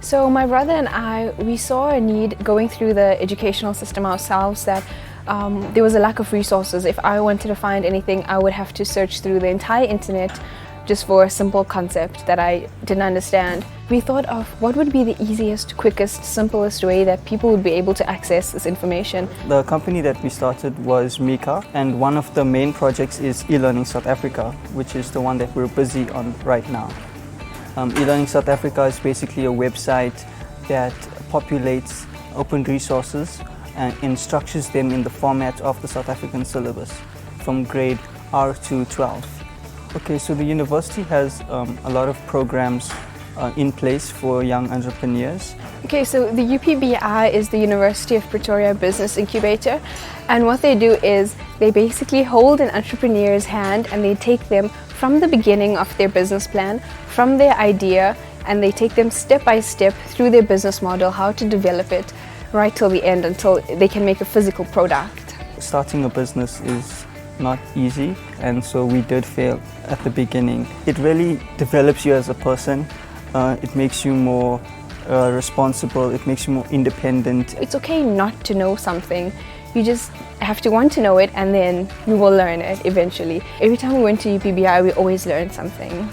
So my brother and I, we saw a need going through the educational system ourselves that there was a lack of resources. If I wanted to find anything, I would have to search through the entire internet just for a simple concept that I didn't understand. We thought of what would be the easiest, quickest, simplest way that people would be able to access this information. The company that we started was Meekha, and one of the main projects is eLearning South Africa, which is the one that we're busy on right now. eLearning South Africa is basically a website that populates open resources and structures them in the format of the South African syllabus from grade R to 12. Okay, so the university has a lot of programs in place for young entrepreneurs. Okay, so the UPBI is the University of Pretoria Business Incubator, and what they do is they basically hold an entrepreneur's hand and they take them from the beginning of their business plan, from their idea, and they take them step by step through their business model, how to develop it, right till the end until they can make a physical product. Starting a business is not easy, and so we did fail at the beginning. It really develops you as a person. It makes you more responsible, it makes you more independent. It's okay not to know something. You just have to want to know it, and then you will learn it eventually. Every time we went to UPBI, we always learned something.